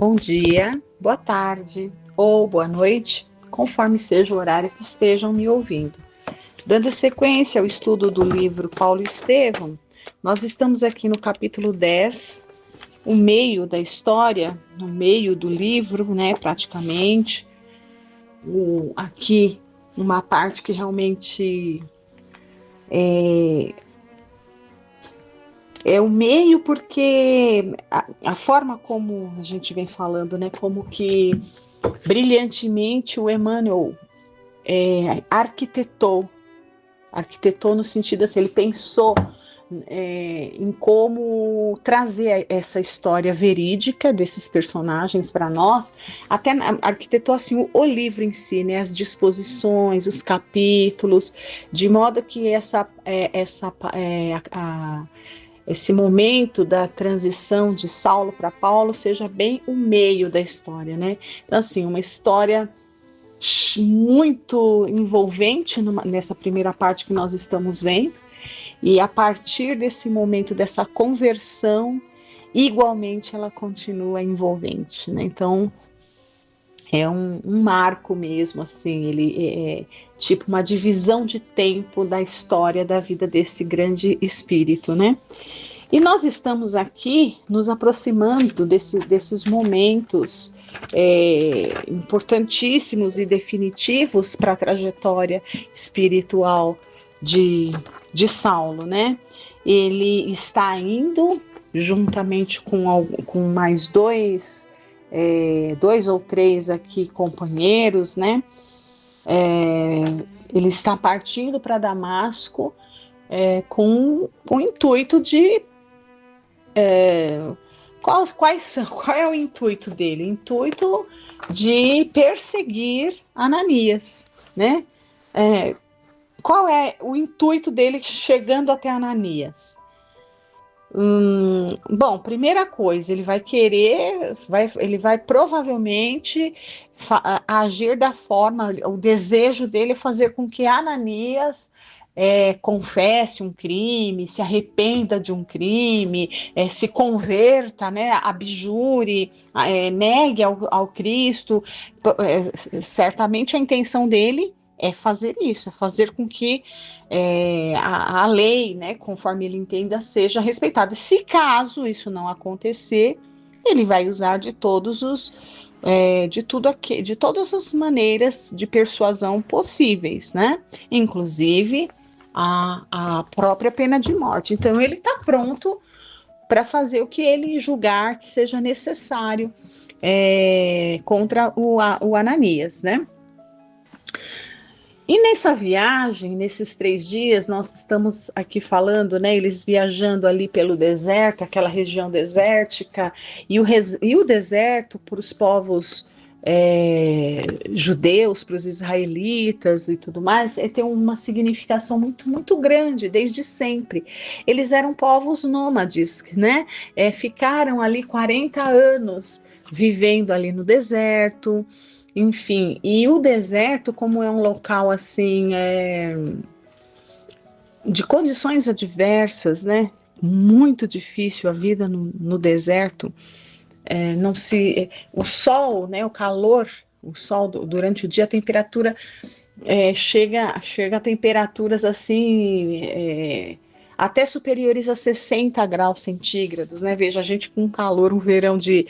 Bom dia, boa tarde ou boa noite, conforme seja o horário que estejam me ouvindo. Dando sequência ao estudo do livro Paulo Estevão, nós estamos aqui no capítulo 10, o meio da história, no meio do livro, né, praticamente. Aqui, uma parte que realmente é o meio, porque a forma como a gente vem falando, né, como que brilhantemente o Emmanuel arquitetou no sentido assim, ele pensou em como trazer essa história verídica desses personagens para nós, até arquitetou assim o livro em si, né, as disposições, os capítulos, de modo que esse momento da transição de Saulo para Paulo seja bem o meio da história, né? Então, assim, uma história muito envolvente nessa primeira parte que nós estamos vendo, e a partir desse momento, dessa conversão, igualmente ela continua envolvente, né? Então, é um marco mesmo, assim, ele é tipo uma divisão de tempo da história da vida desse grande espírito, né? E nós estamos aqui nos aproximando desses momentos importantíssimos e definitivos para a trajetória espiritual de Saulo, né? Ele está indo juntamente com mais dois ou três aqui companheiros, né? Ele está partindo para Damasco com o intuito de qual é o intuito dele? O intuito de perseguir Ananias, né? Qual é o intuito dele chegando até Ananias? Bom, primeira coisa, ele vai querer, ele vai provavelmente agir da forma, o desejo dele é fazer com que Ananias confesse um crime, se arrependa de um crime, se converta, né, abjure, negue ao Cristo. Certamente a intenção dele é fazer isso, é fazer com que a lei, né, conforme ele entenda, seja respeitada. Se caso isso não acontecer, ele vai usar de todas as maneiras de persuasão possíveis, né? Inclusive a própria pena de morte. Então ele está pronto para fazer o que ele julgar que seja necessário contra o Ananias, né? E nessa viagem, nesses 3 dias, nós estamos aqui falando, né, eles viajando ali pelo deserto, aquela região desértica, e o deserto para os povos judeus, para os israelitas e tudo mais, tem uma significação muito, muito grande, desde sempre. Eles eram povos nômades, né? Ficaram ali 40 anos vivendo ali no deserto. Enfim, e o deserto, como é um local assim de condições adversas, né? Muito difícil a vida no deserto. O sol, né? O sol durante o dia, a temperatura chega a temperaturas assim até superiores a 60 graus centígrados, né? Veja, a gente com calor, um verão de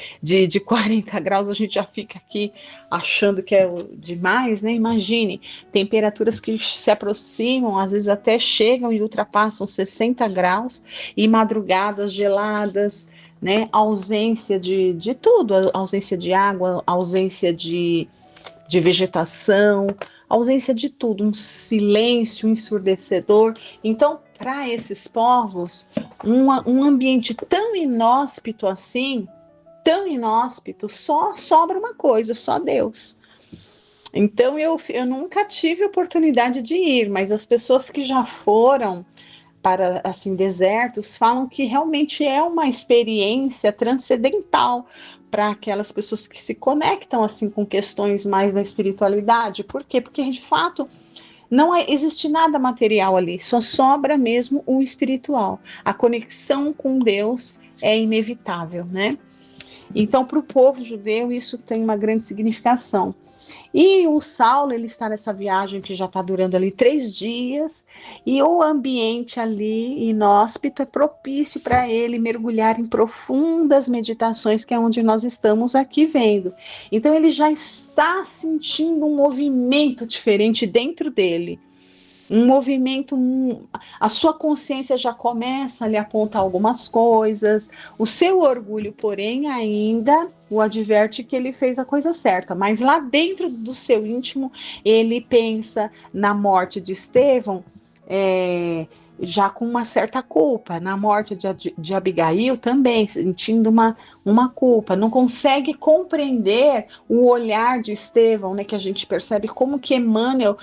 40 graus, a gente já fica aqui achando que é demais, né? Imagine, temperaturas que se aproximam, às vezes até chegam e ultrapassam 60 graus, e madrugadas geladas, né? Ausência de tudo, ausência de água, ausência de vegetação, ausência de tudo, um silêncio ensurdecedor. Então, para esses povos, um ambiente tão inóspito assim, tão inóspito, só sobra uma coisa, só Deus. Então, eu nunca tive oportunidade de ir, mas as pessoas que já foram para assim desertos falam que realmente é uma experiência transcendental para aquelas pessoas que se conectam assim com questões mais da espiritualidade. Por quê? Porque de fato não existe nada material ali, só sobra mesmo o espiritual. A conexão com Deus é inevitável, né? Então, para o povo judeu, isso tem uma grande significação. E o Saulo, ele está nessa viagem que já está durando ali 3 dias, e o ambiente ali inóspito é propício para ele mergulhar em profundas meditações, que é onde nós estamos aqui vendo. Então ele já está sentindo um movimento diferente dentro dele. Um movimento, a sua consciência já começa a lhe apontar algumas coisas, o seu orgulho, porém, ainda o adverte que ele fez a coisa certa, mas lá dentro do seu íntimo, ele pensa na morte de Estevão, já com uma certa culpa, na morte de Abigail também, sentindo uma culpa, não consegue compreender o olhar de Estevão, né, que a gente percebe como que Emmanuel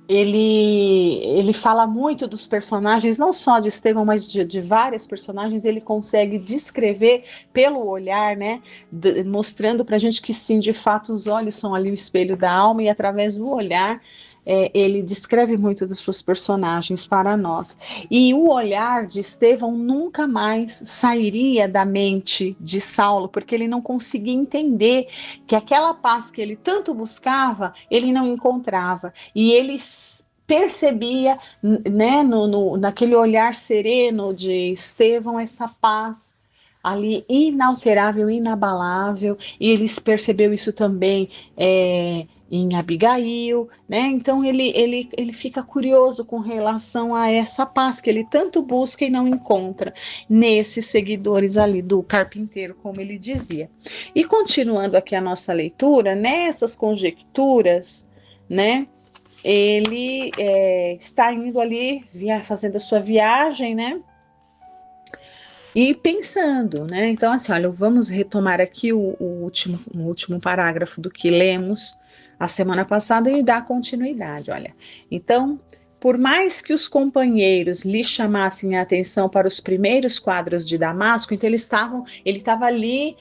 ele fala muito dos personagens, não só de Estevão, mas de várias personagens. Ele consegue descrever pelo olhar, né, mostrando para a gente que sim, de fato, os olhos são ali o espelho da alma, e através do olhar ele descreve muito dos seus personagens para nós. E o olhar de Estevão nunca mais sairia da mente de Saulo, porque ele não conseguia entender que aquela paz que ele tanto buscava, ele não encontrava. E ele percebia, né, naquele olhar sereno de Estevão, essa paz ali inalterável, inabalável, e ele percebeu isso também em Abigail, né? Então ele fica curioso com relação a essa paz que ele tanto busca e não encontra nesses seguidores ali do carpinteiro, como ele dizia. E continuando aqui a nossa leitura, nessas conjecturas, né? Ele está indo ali, fazendo a sua viagem, né? E pensando, né? Então, assim, olha, vamos retomar aqui o último parágrafo do que lemos a semana passada e dar continuidade, olha. Então, por mais que os companheiros lhe chamassem a atenção para os primeiros quadros de Damasco, então ele estava ali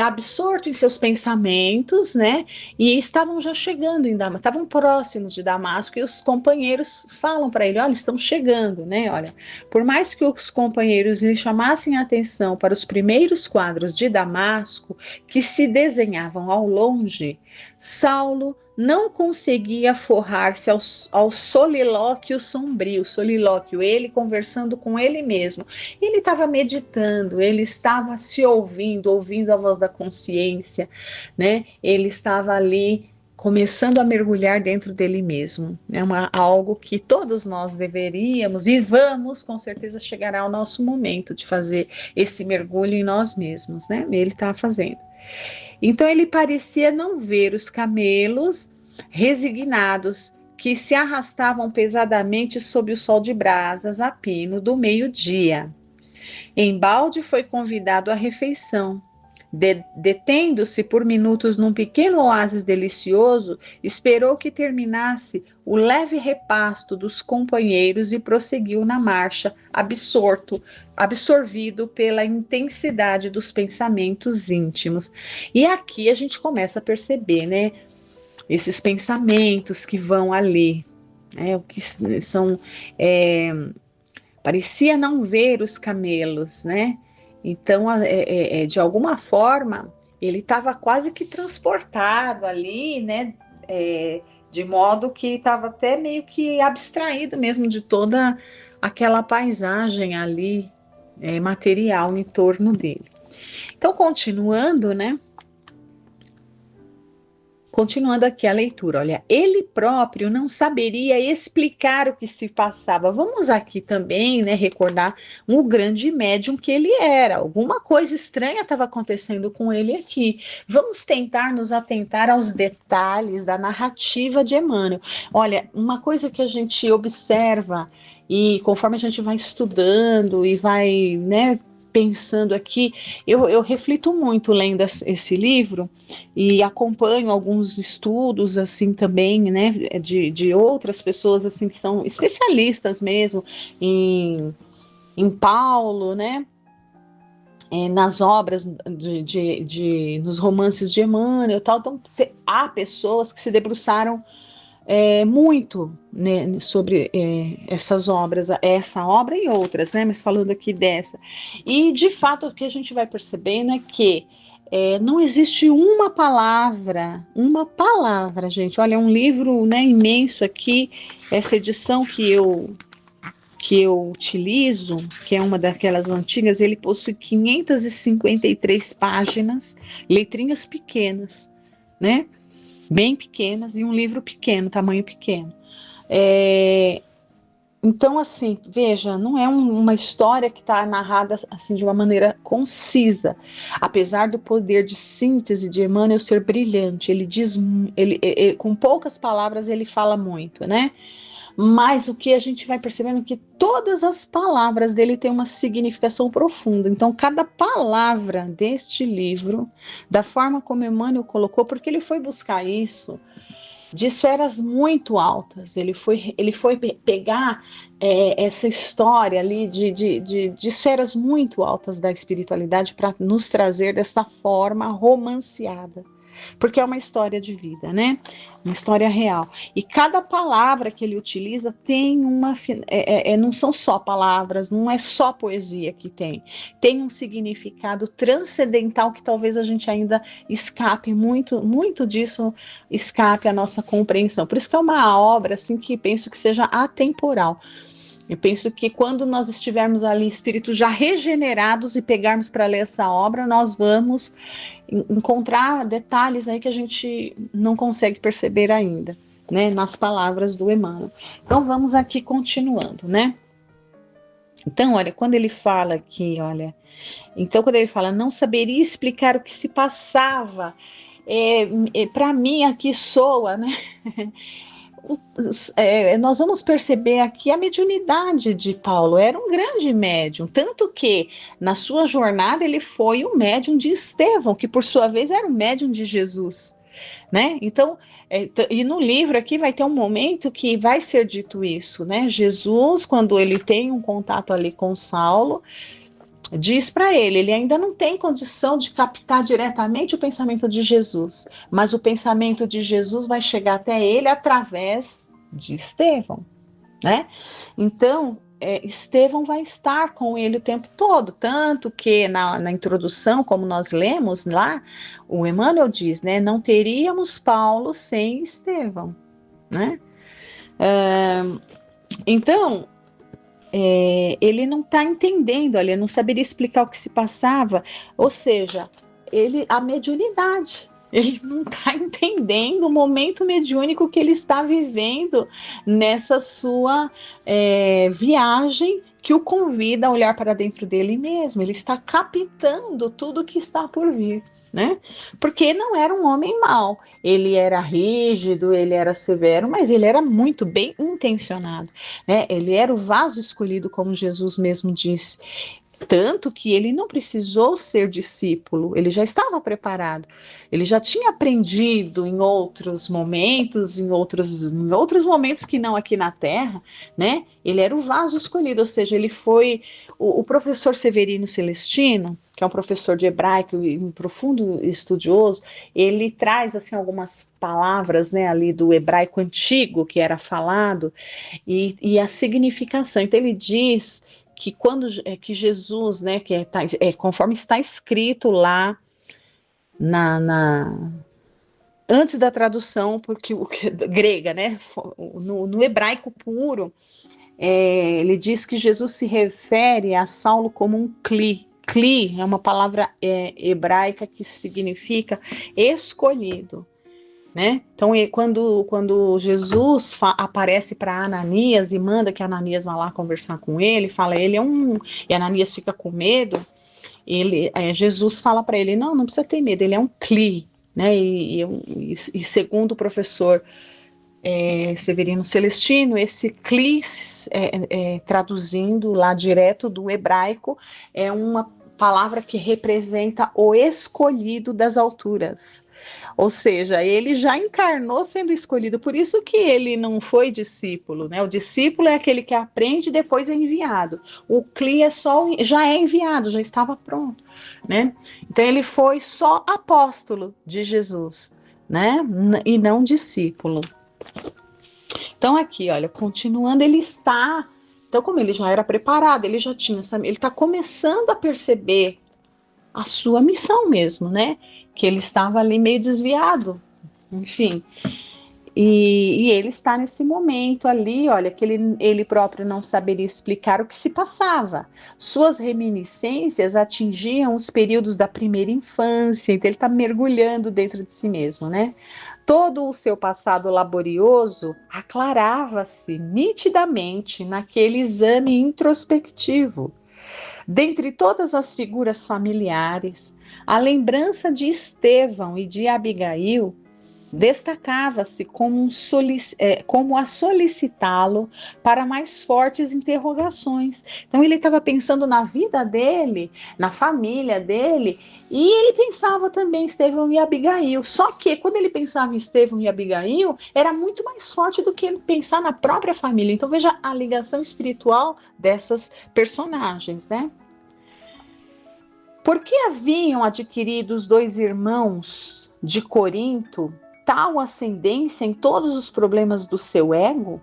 absorto em seus pensamentos, né? E estavam já chegando em Damasco, estavam próximos de Damasco, e os companheiros falam para ele: olha, estão chegando, né? Olha, por mais que os companheiros lhe chamassem a atenção para os primeiros quadros de Damasco que se desenhavam ao longe, Saulo não conseguia forrar-se ao solilóquio sombrio, ele conversando com ele mesmo. Ele estava meditando, ele estava se ouvindo a voz da consciência, né? Ele estava ali começando a mergulhar dentro dele mesmo. É algo que todos nós deveríamos e vamos, com certeza chegará o nosso momento de fazer esse mergulho em nós mesmos, né? Ele está fazendo. Então ele parecia não ver os camelos resignados que se arrastavam pesadamente sob o sol de brasas a pino do meio-dia. Embalde foi convidado à refeição. Detendo-se por minutos num pequeno oásis delicioso, esperou que terminasse o leve repasto dos companheiros e prosseguiu na marcha, absorvido pela intensidade dos pensamentos íntimos. E aqui a gente começa a perceber, né, esses pensamentos que vão ali, o que são, parecia não ver os camelos, né? Então, de alguma forma, ele estava quase que transportado ali, né? De modo que estava até meio que abstraído mesmo de toda aquela paisagem ali material em torno dele. Então, continuando, né? Continuando aqui a leitura, olha, ele próprio não saberia explicar o que se passava. Vamos aqui também, né, recordar um grande médium que ele era. Alguma coisa estranha estava acontecendo com ele aqui. Vamos tentar nos atentar aos detalhes da narrativa de Emmanuel. Olha, uma coisa que a gente observa e conforme a gente vai estudando e vai, né, pensando aqui, eu reflito muito lendo esse livro e acompanho alguns estudos assim também, né, de outras pessoas assim que são especialistas mesmo em Paulo, né, nas obras nos romances de Emmanuel e tal. Então há pessoas que se debruçaram muito, né, sobre essas obras, essa obra e outras, né, mas falando aqui dessa. E, de fato, o que a gente vai percebendo é que não existe uma palavra, gente. Olha, é um livro, né, imenso aqui, essa edição que eu utilizo, que é uma daquelas antigas, ele possui 553 páginas, letrinhas pequenas, né? Bem pequenas, e um livro pequeno, tamanho pequeno. Então, assim, veja, não é uma história que está narrada assim de uma maneira concisa, apesar do poder de síntese de Emmanuel ser brilhante. Ele diz, com poucas palavras ele fala muito, né? Mas o que a gente vai percebendo é que todas as palavras dele têm uma significação profunda. Então, cada palavra deste livro, da forma como Emmanuel colocou, porque ele foi buscar isso de esferas muito altas. Ele foi pegar essa história ali de esferas muito altas da espiritualidade para nos trazer dessa forma romanceada. Porque é uma história de vida, né? Uma história real. E cada palavra que ele utiliza tem não são só palavras, não é só poesia que tem. Tem um significado transcendental que talvez a gente ainda escape, muito disso escape a nossa compreensão. Por isso que é uma obra assim que penso que seja atemporal. Eu penso que quando nós estivermos ali, espíritos já regenerados, e pegarmos para ler essa obra, nós vamos encontrar detalhes aí que a gente não consegue perceber ainda, né, nas palavras do Emmanuel. Então vamos aqui continuando, né? Então, olha, quando ele fala aqui, quando ele fala, não saberia explicar o que se passava, para mim aqui soa, né? Nós vamos perceber aqui a mediunidade de Paulo. Era um grande médium, tanto que na sua jornada ele foi o médium de Estevão, que por sua vez era o médium de Jesus, né? Então, e no livro aqui vai ter um momento que vai ser dito isso, né? Jesus, quando ele tem um contato ali com Saulo, diz para ele ainda não tem condição de captar diretamente o pensamento de Jesus, mas o pensamento de Jesus vai chegar até ele através de Estevão, né? Então, Estevão vai estar com ele o tempo todo, tanto que na introdução, como nós lemos lá, o Emmanuel diz, né, não teríamos Paulo sem Estevão, né? Então, ele não está entendendo, ele não saberia explicar o que se passava, ou seja, a mediunidade, ele não está entendendo o momento mediúnico que ele está vivendo nessa sua viagem que o convida a olhar para dentro dele mesmo. Ele está captando tudo que está por vir, né? Porque não era um homem mau, ele era rígido, ele era severo, mas ele era muito bem intencionado, né? Ele era o vaso escolhido, como Jesus mesmo disse. Tanto que ele não precisou ser discípulo, ele já estava preparado, ele já tinha aprendido em outros momentos, em outros momentos que não aqui na Terra, né? Ele era o vaso escolhido, ou seja, ele foi o professor Severino Celestino, que é um professor de hebraico e um profundo estudioso. Ele traz assim algumas palavras, né, ali do hebraico antigo que era falado e a significação. Então ele diz que que Jesus, né, conforme está escrito lá antes da tradução, porque grega, né, no hebraico puro, ele diz que Jesus se refere a Saulo como um cli. Cli é uma palavra hebraica que significa escolhido. Né? Então, quando Jesus aparece para Ananias e manda que Ananias vá lá conversar com ele, fala, ele e Ananias fica com medo, Jesus fala para ele, não precisa ter medo, ele é um cli, né? E segundo o professor Severino Celestino, esse cli, traduzindo lá direto do hebraico, é uma palavra que representa o escolhido das alturas. Ou seja, ele já encarnou sendo escolhido, por isso que ele não foi discípulo, né? O discípulo é aquele que aprende e depois é enviado. O cli já é enviado, já estava pronto, né? Então ele foi só apóstolo de Jesus, né? E não discípulo. Então aqui, olha, continuando, ele está... Então, como ele já era preparado, ele já tinha... Ele está começando a perceber a sua missão mesmo, né? Que ele estava ali meio desviado, enfim. E ele está nesse momento ali, olha, que ele próprio não saberia explicar o que se passava. Suas reminiscências atingiam os períodos da primeira infância, então ele está mergulhando dentro de si mesmo, né? Todo o seu passado laborioso aclarava-se nitidamente naquele exame introspectivo. Dentre todas as figuras familiares, a lembrança de Estevão e de Abigail destacava-se como a solicitá-lo para mais fortes interrogações. Então ele estava pensando na vida dele, na família dele, e ele pensava também em Estevão e Abigail. Só que quando ele pensava em Estevão e Abigail, era muito mais forte do que ele pensar na própria família. Então veja a ligação espiritual dessas personagens, né? Por que haviam adquirido os dois irmãos de Corinto tal ascendência em todos os problemas do seu ego?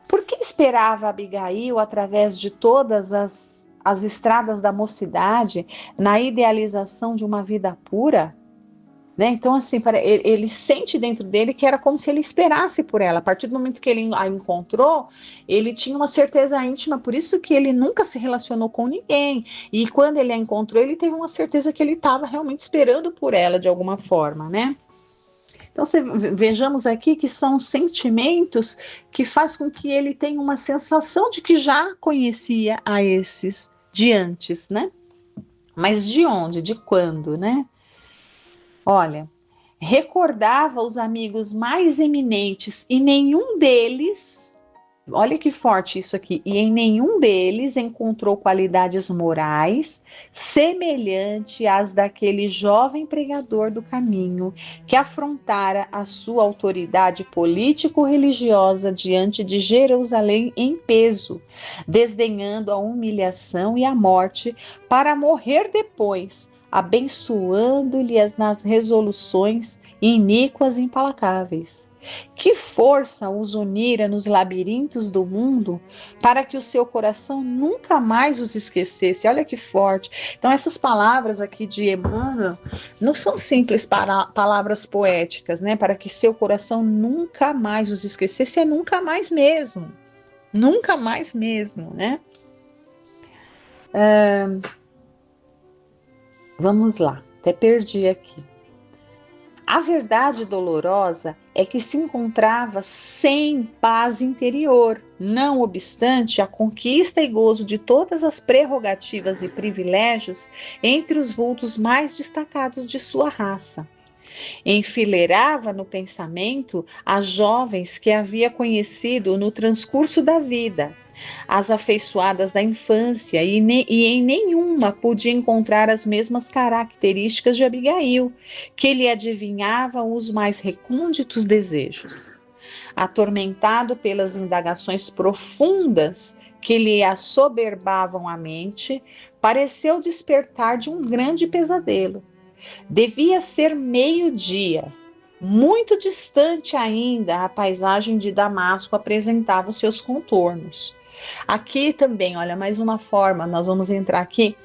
Por que esperava Abigail, através de todas as estradas da mocidade, na idealização de uma vida pura? Né? Então, assim, ele sente dentro dele que era como se ele esperasse por ela. A partir do momento que ele a encontrou, ele tinha uma certeza íntima, por isso que ele nunca se relacionou com ninguém. E quando ele a encontrou, ele teve uma certeza que ele estava realmente esperando por ela de alguma forma, né? Então, vejamos aqui que são sentimentos que faz com que ele tenha uma sensação de que já conhecia a esses de antes, né? Mas de onde? De quando, né? Olha, recordava os amigos mais eminentes e nenhum deles, olha que forte isso aqui, e em nenhum deles encontrou qualidades morais semelhantes às daquele jovem pregador do caminho que afrontara a sua autoridade político-religiosa diante de Jerusalém em peso, desdenhando a humilhação e a morte para morrer depois, abençoando-lhe nas resoluções iníquas e implacáveis. Que força os unira nos labirintos do mundo para que o seu coração nunca mais os esquecesse. Olha que forte. Então essas palavras aqui de Emmanuel não são simples palavras poéticas, né? Para que seu coração nunca mais os esquecesse, é nunca mais mesmo. Nunca mais mesmo, né? Vamos lá, até perdi aqui. A verdade dolorosa é que se encontrava sem paz interior, não obstante a conquista e gozo de todas as prerrogativas e privilégios entre os vultos mais destacados de sua raça. Enfileirava no pensamento as jovens que havia conhecido no transcurso da vida, as afeiçoadas da infância, e em nenhuma podia encontrar as mesmas características de Abigail, que lhe adivinhavam os mais recônditos desejos. Atormentado pelas indagações profundas que lhe assoberbavam a mente, pareceu despertar de um grande pesadelo. Devia ser meio-dia. Muito distante ainda, a paisagem de Damasco apresentava os seus contornos. Aqui também, olha, mais uma forma, nós vamos entrar aqui.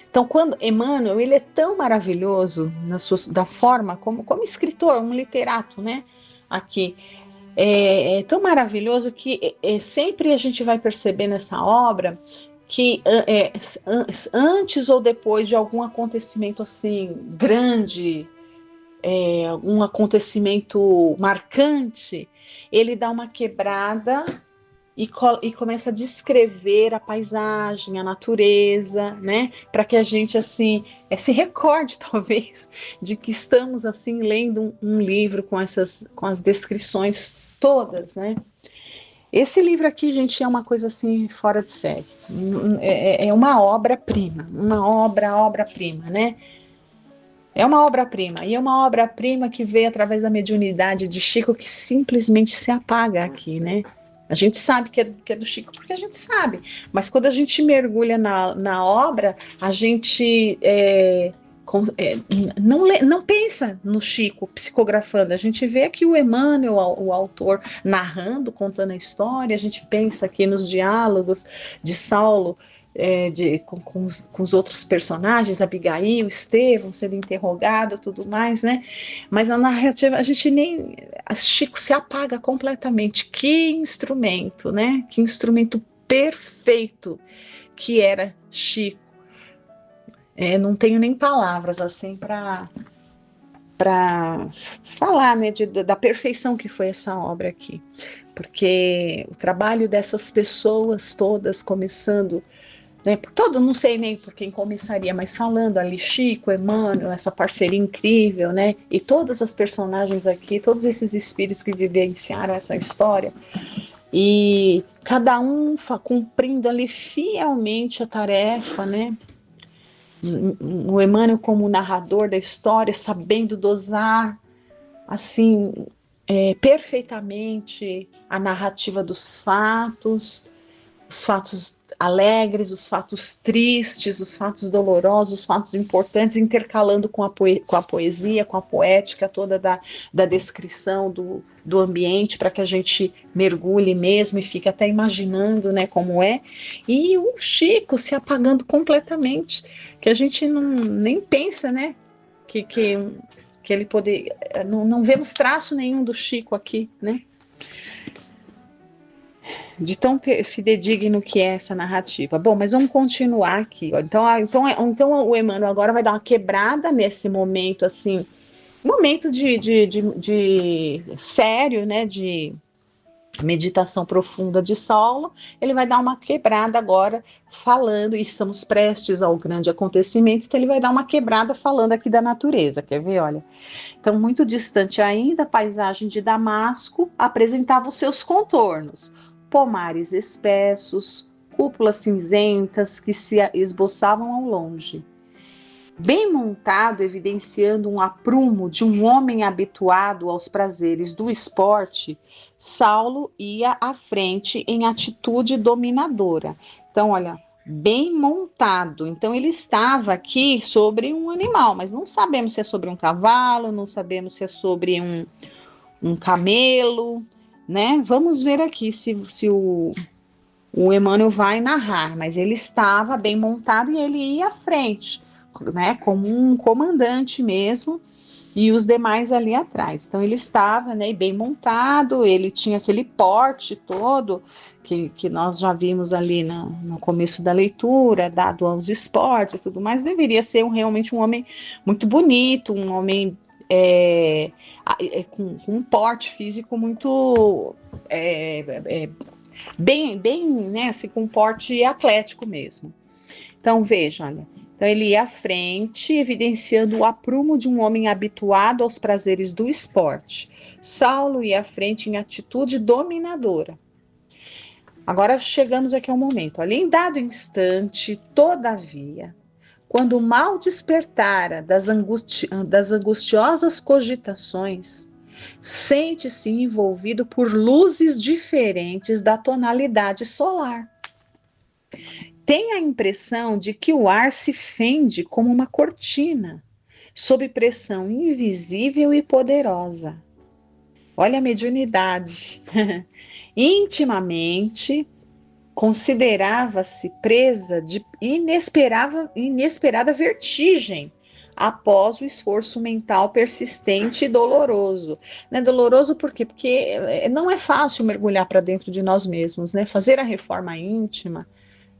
Então, quando Emmanuel, ele é tão maravilhoso da forma como escritor, um literato, né? Aqui é tão maravilhoso que sempre a gente vai perceber nessa obra que antes ou depois de algum acontecimento assim grande, algum acontecimento marcante, ele dá uma quebrada e começa a descrever a paisagem, a natureza, né? Para que a gente assim se recorde talvez de que estamos assim lendo um livro com as descrições todas, né? Esse livro aqui, gente, é uma coisa assim fora de série. É uma obra-prima, obra-prima, né? É uma obra-prima, e é uma obra-prima que veio através da mediunidade de Chico, que simplesmente se apaga aqui, né? A gente sabe que é do Chico porque a gente sabe, mas quando a gente mergulha na obra, a gente não pensa no Chico psicografando. A gente vê aqui o Emmanuel, o autor, narrando, contando a história. A gente pensa aqui nos diálogos de Saulo com os outros personagens, Abigail, Estevão sendo interrogado, tudo mais, né? Mas na narrativa a gente nem... Chico se apaga completamente. Que instrumento, né? Que instrumento perfeito que era Chico. Não tenho nem palavras assim para falar, né, da perfeição que foi essa obra aqui, porque o trabalho dessas pessoas todas, começando, né, não sei nem por quem começaria, mas falando ali, Chico, Emmanuel, essa parceria incrível, né, e todas as personagens aqui, todos esses espíritos que vivenciaram essa história, e cada um cumprindo ali fielmente a tarefa, né, o Emmanuel como narrador da história, sabendo dosar assim perfeitamente a narrativa dos fatos, os fatos alegres, os fatos tristes, os fatos dolorosos, os fatos importantes, intercalando com a poesia, com a poética toda da descrição do ambiente, para que a gente mergulhe mesmo e fique até imaginando, né, como é. E o Chico se apagando completamente, que a gente nem pensa, né, que ele poder... Não vemos traço nenhum do Chico aqui, né? De tão fidedigno que é essa narrativa. Bom, mas vamos continuar aqui. Ó. Então o Emmanuel agora vai dar uma quebrada nesse momento, assim, momento de sério, né, de meditação profunda de Saulo. Ele vai dar uma quebrada agora falando, e estamos prestes ao grande acontecimento, então ele vai dar uma quebrada falando aqui da natureza, quer ver? Olha, então muito distante ainda, a paisagem de Damasco apresentava os seus contornos, pomares espessos, cúpulas cinzentas que se esboçavam ao longe. Bem montado, evidenciando um aprumo de um homem habituado aos prazeres do esporte, Saulo ia à frente em atitude dominadora. Então, olha, bem montado. Então, ele estava aqui sobre um animal, mas não sabemos se é sobre um cavalo, não sabemos se é sobre um camelo, né? Vamos ver aqui se o Emmanuel vai narrar, mas ele estava bem montado e ele ia à frente, né, como um comandante mesmo, e os demais ali atrás. Então ele estava, né, bem montado, ele tinha aquele porte todo que nós já vimos ali no começo da leitura, dado aos esportes e tudo mais. Deveria ser realmente um homem muito bonito, um homem com um porte físico muito bem, né, assim, com um porte atlético mesmo. Então veja, olha, então ele ia à frente, evidenciando o aprumo de um homem habituado aos prazeres do esporte. Saulo ia à frente em atitude dominadora. Agora chegamos aqui ao momento. Olha, em dado instante, todavia, quando mal despertara das angustiosas cogitações, sente-se envolvido por luzes diferentes da tonalidade solar. Tem a impressão de que o ar se fende como uma cortina, sob pressão invisível e poderosa. Olha a mediunidade. Intimamente, considerava-se presa de inesperada vertigem após o esforço mental persistente e doloroso. Né? Doloroso por quê? Porque não é fácil mergulhar para dentro de nós mesmos, né? Fazer a reforma íntima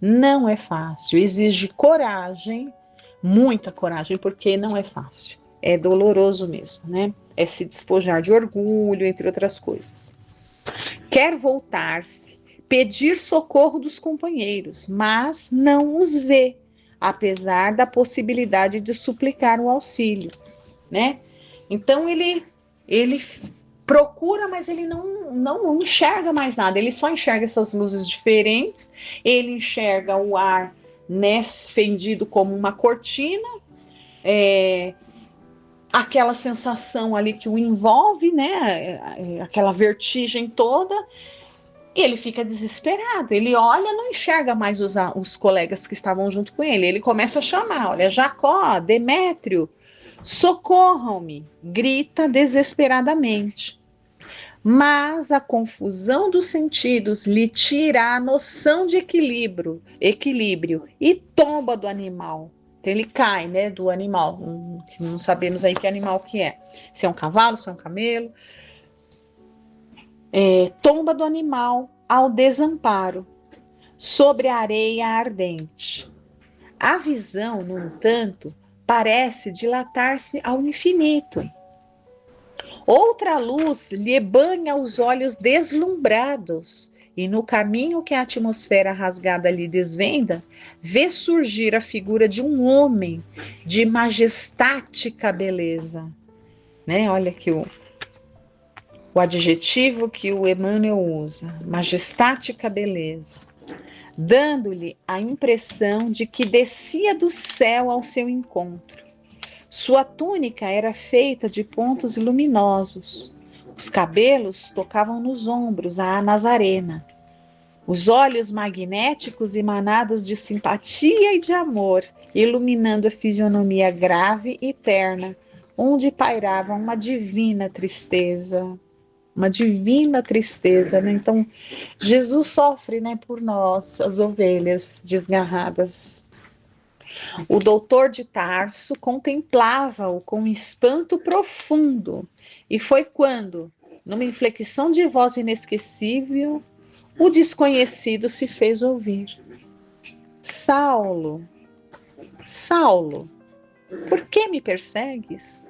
não é fácil, exige coragem, muita coragem, porque não é fácil. É doloroso mesmo, né? É se despojar de orgulho, entre outras coisas. Quer voltar-se, pedir socorro dos companheiros, mas não os vê, apesar da possibilidade de suplicar o auxílio, né? Então ele procura, mas ele não enxerga mais nada, ele só enxerga essas luzes diferentes, ele enxerga o ar, né, fendido como uma cortina, aquela sensação ali que o envolve, né, aquela vertigem toda, E ele fica desesperado. Ele olha, não enxerga mais os colegas que estavam junto com ele. Ele começa a chamar: olha, Jacó, Demétrio, socorram-me! Grita desesperadamente. Mas a confusão dos sentidos lhe tira a noção de equilíbrio e tomba do animal. Então ele cai, né, do animal. Não sabemos aí que animal que é. Se é um cavalo, se é um camelo. Tomba do animal ao desamparo, sobre a areia ardente. A visão, no entanto, parece dilatar-se ao infinito. Outra luz lhe banha os olhos deslumbrados, e no caminho que a atmosfera rasgada lhe desvenda, vê surgir a figura de um homem de majestática beleza. Né? Olha aqui o adjetivo que o Emmanuel usa, majestática beleza, dando-lhe a impressão de que descia do céu ao seu encontro. Sua túnica era feita de pontos luminosos. Os cabelos tocavam nos ombros a Nazarena. Os olhos magnéticos emanados de simpatia e de amor, iluminando a fisionomia grave e terna, onde pairava uma divina tristeza. Uma divina tristeza, né? Então, Jesus sofre, né, por nós, as ovelhas desgarradas. O doutor de Tarso contemplava-o com espanto profundo, e foi quando, numa inflexão de voz inesquecível, o desconhecido se fez ouvir. Saulo, Saulo, por que me persegues?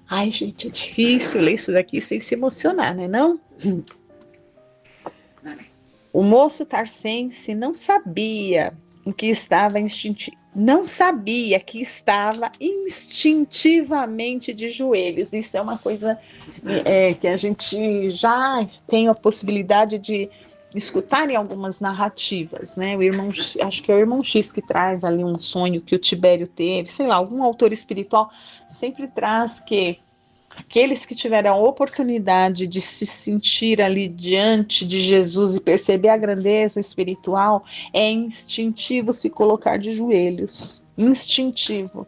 Ai, gente, é difícil ler isso daqui sem se emocionar, né, não? O moço tarsense não sabia que estava instintivamente de joelhos. Isso é uma coisa que a gente já tem a possibilidade de escutar em algumas narrativas, né? Acho que é o irmão X que traz ali um sonho que o Tibério teve, sei lá, algum autor espiritual sempre traz que aqueles que tiveram a oportunidade de se sentir ali diante de Jesus e perceber a grandeza espiritual, é instintivo se colocar de joelhos. Instintivo.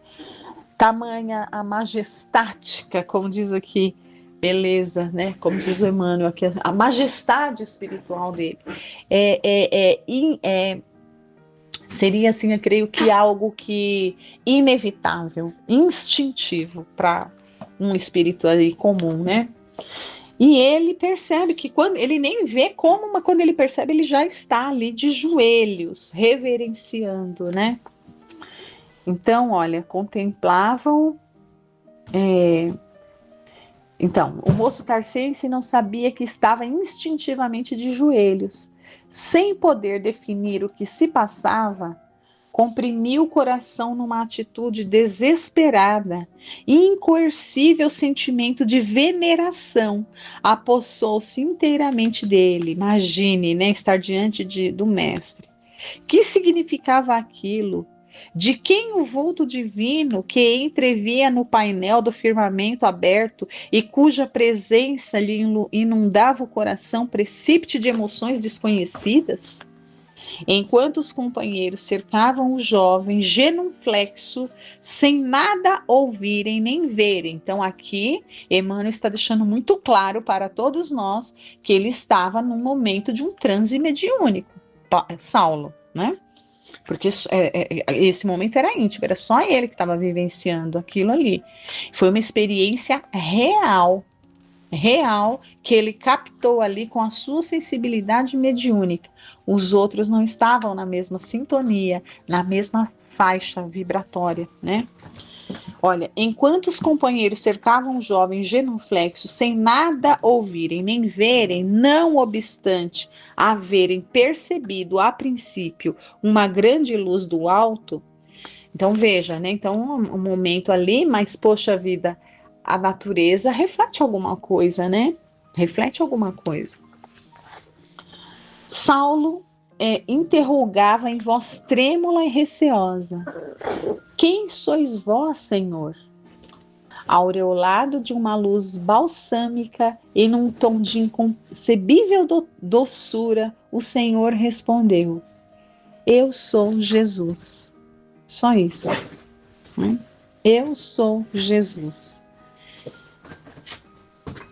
Tamanha a majestática, como diz aqui, beleza, né? Como diz o Emmanuel aqui, a majestade espiritual dele. Seria assim, eu creio que algo que inevitável, instintivo para um espírito ali comum, né? E ele percebe que quando ele nem vê como, mas quando ele percebe, ele já está ali de joelhos, reverenciando, né? Então, olha, contemplavam. Então, o moço tarsense não sabia que estava instintivamente de joelhos, sem poder definir o que se passava. Comprimiu o coração numa atitude desesperada e incoercível sentimento de veneração apossou-se inteiramente dele. Imagine, né, estar diante do mestre. Que significava aquilo? De quem o vulto divino que entrevia no painel do firmamento aberto e cuja presença lhe inundava o coração precípite de emoções desconhecidas? Enquanto os companheiros cercavam o jovem genuflexo, sem nada ouvirem nem verem. Então aqui, Emmanuel está deixando muito claro para todos nós que ele estava num momento de um transe mediúnico, Saulo, né? Porque esse momento era íntimo, era só ele que estava vivenciando aquilo ali. Foi uma experiência real, que ele captou ali com a sua sensibilidade mediúnica. Os outros não estavam na mesma sintonia, na mesma faixa vibratória, né? Olha, enquanto os companheiros cercavam o jovem genuflexo, sem nada ouvirem nem verem, não obstante haverem percebido a princípio uma grande luz do alto. Então veja, né? Então um momento ali, mas poxa vida, a natureza reflete alguma coisa, né? Reflete alguma coisa. Saulo interrogava em voz trêmula e receosa: Quem sois vós, Senhor? aureolado de uma luz balsâmica e num tom de inconcebível doçura, o Senhor respondeu: eu sou Jesus. Só isso, né? Eu sou Jesus.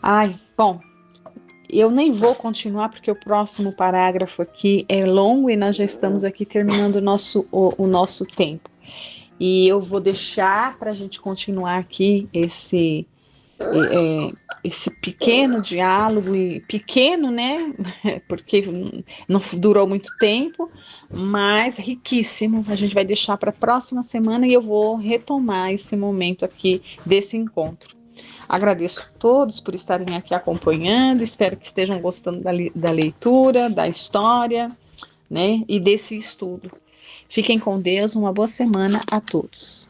Ai, bom, eu nem vou continuar porque o próximo parágrafo aqui é longo e nós já estamos aqui terminando o nosso tempo. E eu vou deixar para a gente continuar aqui esse pequeno diálogo, e pequeno, né? Porque não durou muito tempo, mas riquíssimo. A gente vai deixar para a próxima semana e eu vou retomar esse momento aqui desse encontro. Agradeço a todos por estarem aqui acompanhando, espero que estejam gostando da leitura, da história, né, e desse estudo. Fiquem com Deus, uma boa semana a todos.